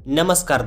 नमस्कार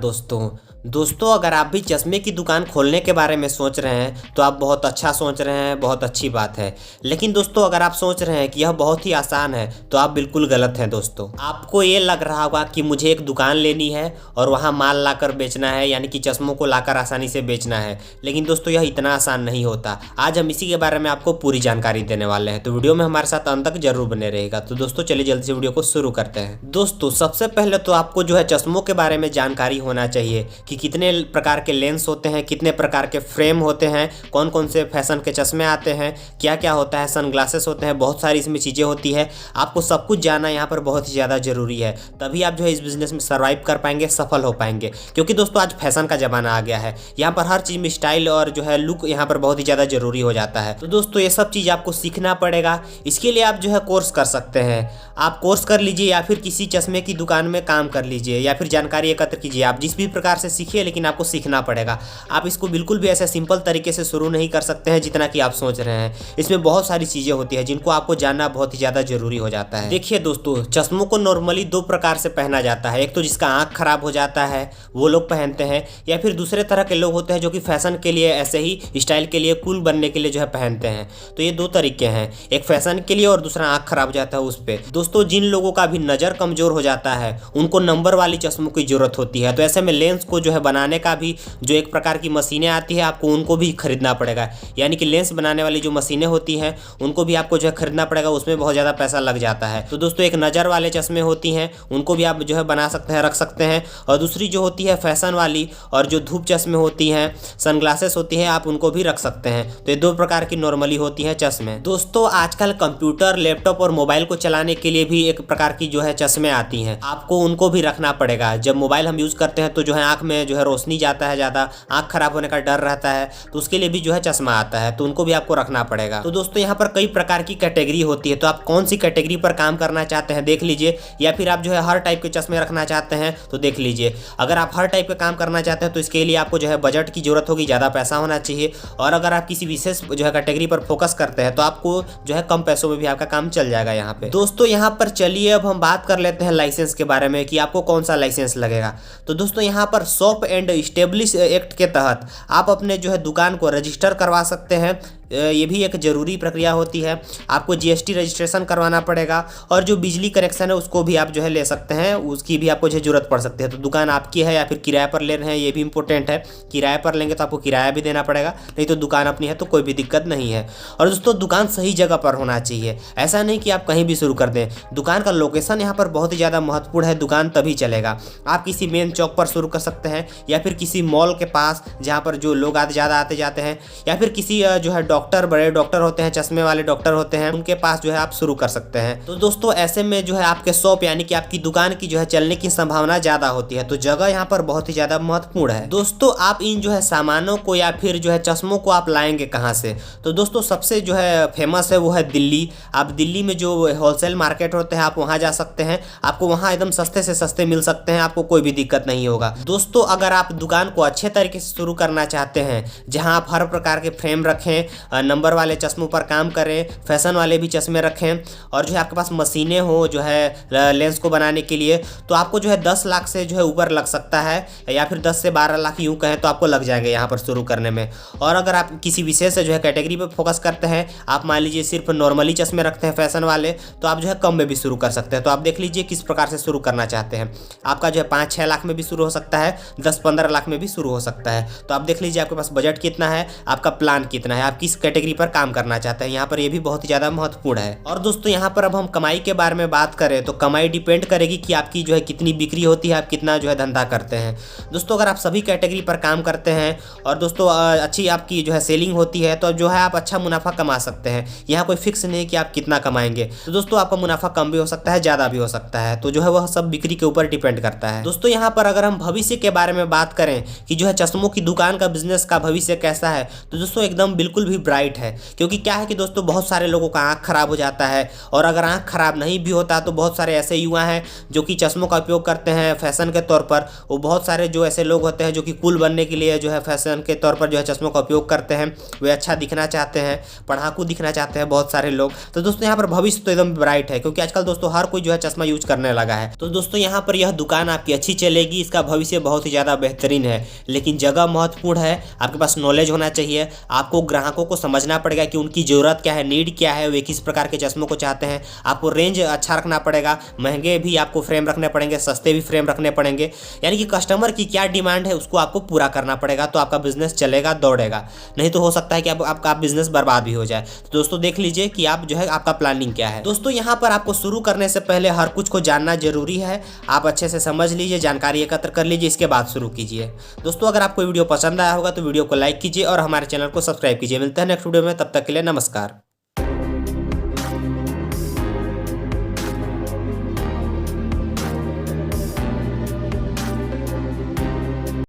दोस्तों अगर आप भी चश्मे की दुकान खोलने के बारे में सोच रहे हैं तो आप बहुत अच्छा सोच रहे हैं, बहुत अच्छी बात है। लेकिन दोस्तों अगर आप सोच रहे हैं कि यह बहुत ही आसान है तो आप बिल्कुल गलत हैं। दोस्तों आपको ये लग रहा होगा कि मुझे एक दुकान लेनी है और वहाँ माल लाकर बेचना है, यानी कि चश्मों को लाकर आसानी से बेचना है। लेकिन दोस्तों यह इतना आसान नहीं होता। आज हम इसी के बारे में आपको पूरी जानकारी देने वाले हैं, तो वीडियो में हमारे साथ अंत तक जरूर बने रहेगा। तो दोस्तों चलिए जल्दी से वीडियो को शुरू करते हैं। दोस्तों सबसे पहले तो आपको जो है चश्मों के बारे में जानकारी होना चाहिए कि कितने प्रकार के लेंस होते हैं, कितने प्रकार के फ्रेम होते हैं, कौन कौन से फैशन के चश्मे आते हैं, क्या क्या होता है, सनग्लासेस होते हैं, बहुत सारी इसमें चीज़ें होती है। आपको सब कुछ जानना यहाँ पर बहुत ही ज़्यादा ज़रूरी है, तभी आप जो है इस बिज़नेस में सर्वाइव कर पाएंगे, सफल हो पाएंगे। क्योंकि दोस्तों आज फैशन का ज़माना आ गया है, यहाँ पर हर चीज़ में स्टाइल और जो है लुक यहाँ पर बहुत ही ज़्यादा ज़रूरी हो जाता है। तो दोस्तों ये सब चीज़ आपको सीखना पड़ेगा। इसके लिए आप जो है कोर्स कर सकते हैं, आप कोर्स कर लीजिए या फिर किसी चश्मे की दुकान में काम कर लीजिए या फिर जानकारी एकत्र कीजिए। आप जिस भी प्रकार से सीखिए, लेकिन आपको सीखना पड़ेगा। आप इसको बिल्कुल भी ऐसे सिंपल तरीके से शुरू नहीं कर सकते हैं जितना कि आप सोच रहे हैं। इसमें बहुत सारी चीज़ें होती है जिनको आपको जानना बहुत ही ज़्यादा जरूरी हो जाता है। देखिए दोस्तों, चश्मों को नॉर्मली दो प्रकार से पहना जाता है। एक तो जिसका आँख खराब हो जाता है वो लोग पहनते हैं, या फिर दूसरे तरह के लोग होते हैं जो कि फैशन के लिए, ऐसे ही स्टाइल के लिए, कूल बनने के लिए जो है पहनते हैं। तो ये दो तरीके हैं, एक फैशन के लिए और दूसरा आँख खराब हो जाता है उस पर। दोस्तों जिन लोगों का भी नज़र कमज़ोर हो जाता है उनको नंबर वाली चश्मों की ज़रूरत होती है। तो ऐसे में लेंस को जो है बनाने का भी जो एक प्रकार की मशीनें आती है, आपको उनको भी खरीदना पड़ेगा। यानी कि लेंस बनाने वाली जो मशीनें होती हैं उनको भी आपको जो है खरीदना पड़ेगा, उसमें बहुत ज़्यादा पैसा लग जाता है। तो दोस्तों एक नज़र वाले चश्मे होती हैं उनको भी आप जो है बना सकते हैं, रख सकते हैं। और दूसरी जो होती है फैशन वाली और जो धूप चश्मे होती हैं, सनग्लासेस होती हैं, आप उनको भी रख सकते हैं। तो ये दो प्रकार की नॉर्मली होती हैं चश्मे। दोस्तों आजकल कंप्यूटर, लैपटॉप और मोबाइल को चलाने के लिए भी एक प्रकार की जो है चश्मे आती हैं, आपको उनको भी रखना पड़ेगा। जब मोबाइल हम यूज़ करते हैं तो जो है आँख में जो है रोशनी जाता है, ज़्यादा आँख खराब होने का डर रहता है, तो उसके लिए भी जो है चश्मा आता है, तो उनको भी आपको रखना पड़ेगा। तो दोस्तों यहाँ पर कई प्रकार की कैटेगरी होती है, तो आप कौन सी कैटेगरी पर काम करना चाहते हैं देख लीजिए, या फिर आप जो है हर टाइप के चश्मे रखना चाहते हैं तो देख लीजिए। अगर आप हर टाइप का काम करना चाहते हैं तो इसके लिए आपको जो है बजट की जरूरत होगी, ज़्यादा पैसा होना चाहिए। और अगर आप किसी विशेष जो है कैटेगरी पर फोकस करते हैं तो आपको जो है कम पैसों में भी आपका काम चल जाएगा यहाँ पे। दोस्तों यहाँ पर चलिए अब हम बात कर लेते हैं लाइसेंस के बारे में कि आपको कौन सा लाइसेंस लगेगा। तो दोस्तों यहाँ पर शॉप एंड इस्टेब्लिश एक्ट के तहत आप अपने जो है दुकान को रजिस्टर करवा सकते हैं। ये भी एक ज़रूरी प्रक्रिया होती है। आपको जीएसटी रजिस्ट्रेशन करवाना पड़ेगा, और जो बिजली कनेक्शन है उसको भी आप जो है ले सकते हैं, उसकी भी आपको जो ज़रूरत पड़ सकती है। तो दुकान आपकी है या फिर किराए पर ले रहे हैं, ये भी इंपॉर्टेंट है। किराए पर लेंगे तो आपको किराया भी देना पड़ेगा, नहीं तो दुकान अपनी है तो कोई भी दिक्कत नहीं है। और दोस्तों दुकान सही जगह पर होना चाहिए, ऐसा नहीं कि आप कहीं भी शुरू कर दें। दुकान का लोकेशन यहाँ पर बहुत ही ज़्यादा महत्वपूर्ण है, दुकान तभी चलेगा। आप किसी मेन चौक पर शुरू कर सकते हैं, या फिर किसी मॉल के पास जहाँ पर जो लोग ज़्यादा आते जाते हैं, या फिर किसी जो है डॉक्टर, बड़े डॉक्टर होते हैं, चश्मे वाले डॉक्टर होते हैं, उनके पास जो है आप शुरू कर सकते हैं। तो दोस्तों ऐसे में जो है आपके शॉप यानी कि आपकी दुकान की जो है चलने की संभावना ज़्यादा होती है। तो जगह यहाँ पर बहुत ही ज़्यादा महत्वपूर्ण है। दोस्तों आप इन जो है सामानों को या फिर जो है चश्मों को आप लाएंगे कहाँ से? तो दोस्तों सबसे जो है फेमस है वो है दिल्ली। आप दिल्ली में जो होलसेल मार्केट होते हैं आप वहाँ जा सकते हैं, आपको वहाँ एकदम सस्ते से सस्ते मिल सकते हैं, आपको कोई भी दिक्कत नहीं होगा। दोस्तों अगर आप दुकान को अच्छे तरीके से शुरू करना चाहते हैं, जहाँ आप हर प्रकार के फ्रेम रखें, नंबर वाले चश्मों पर काम करें, फैशन वाले भी चश्मे रखें, और जो है आपके पास मशीनें हो जो है लेंस को बनाने के लिए, तो आपको जो है 10 लाख से जो है ऊपर लग सकता है, या फिर 10 से 12 लाख यूँ कहें तो आपको लग जाएगा यहाँ पर शुरू करने में। और अगर आप किसी विशेष जो है कैटेगरी पर फोकस करते हैं, आप मान लीजिए सिर्फ नॉर्मली चश्मे रखते हैं फैशन वाले, तो आप जो है कम में भी शुरू कर सकते हैं। तो आप देख लीजिए किस प्रकार से शुरू करना चाहते हैं। आपका जो है 5-6 लाख में भी शुरू हो सकता है, 10-15 लाख में भी शुरू हो सकता है। तो आप देख लीजिए आपके पास बजट कितना है, आपका प्लान कितना है, आप किस कैटेगरी पर काम करना चाहते हैं, यहाँ पर ये भी बहुत ही ज़्यादा महत्वपूर्ण है। और दोस्तों यहाँ पर अब हम कमाई के बारे में बात करें तो कमाई डिपेंड करेगी कि आपकी जो है कितनी बिक्री होती है, आप कितना जो है धंधा करते हैं। दोस्तों अगर आप सभी कैटेगरी पर काम करते हैं और दोस्तों अच्छी आपकी जो है सेलिंग होती है तो जो है आप अच्छा मुनाफा कमा सकते हैं। यहाँ कोई फिक्स नहीं कि आप कितना कमाएंगे। तो दोस्तों आपका मुनाफा कम भी हो सकता है, ज़्यादा भी हो सकता है, तो जो है वह सब बिक्री के ऊपर डिपेंड करता है। दोस्तों यहाँ पर अगर हम भविष्य के बारे में बात करें कि जो है चश्मों की दुकान का बिजनेस का भविष्य कैसा है, तो दोस्तों एकदम बिल्कुल भी ब्राइट है। क्योंकि क्या है कि दोस्तों बहुत सारे लोगों का आँख खराब हो जाता है, और अगर आँख खराब नहीं भी होता तो बहुत सारे ऐसे युवा हैं जो कि चश्मों का उपयोग करते हैं फैशन के तौर पर। वो बहुत सारे जो ऐसे लोग होते हैं जो कि कूल बनने के लिए जो है फैशन के तौर पर जो है चश्मों का उपयोग करते हैं, वे अच्छा दिखना चाहते हैं, पढ़ाकू दिखना चाहते हैं बहुत सारे लोग। तो दोस्तों यहाँ पर भविष्य तो एकदम ब्राइट है, क्योंकि आजकल दोस्तों हर कोई जो है चश्मा यूज करने लगा है। तो दोस्तों यहाँ पर यह दुकान आपकी अच्छी चलेगी, इसका भविष्य बहुत ही ज़्यादा बेहतरीन है। लेकिन जगह महत्वपूर्ण है, आपके पास नॉलेज होना चाहिए, आपको ग्राहकों को समझना पड़ेगा कि उनकी ज़रूरत क्या है, नीड क्या है, वे किस प्रकार के चश्मों को चाहते हैं। आपको रेंज अच्छा रखना पड़ेगा, महंगे भी आपको फ्रेम रखने पड़ेंगे, सस्ते भी फ्रेम रखने पड़ेंगे। यानी कि कस्टमर की क्या डिमांड है उसको आपको पूरा करना पड़ेगा, तो आपका बिजनेस चलेगा, दौड़ेगा। नहीं तो हो सकता है कि आपका बिजनेस बर्बाद भी हो जाए। तो दोस्तों देख लीजिए कि आप जो है आपका प्लानिंग क्या है। दोस्तों यहाँ पर आपको शुरू करने से पहले हर कुछ को जानना जरूरी है। आप अच्छे से समझ लीजिए, जानकारी एकत्र कर लीजिए, इसके बाद शुरू कीजिए। दोस्तों अगर आपको वीडियो पसंद आया होगा तो वीडियो को लाइक कीजिए और हमारे चैनल को सब्सक्राइब कीजिए। मिलते हैं नेक्स्ट वीडियो में, तब तक के लिए नमस्कार।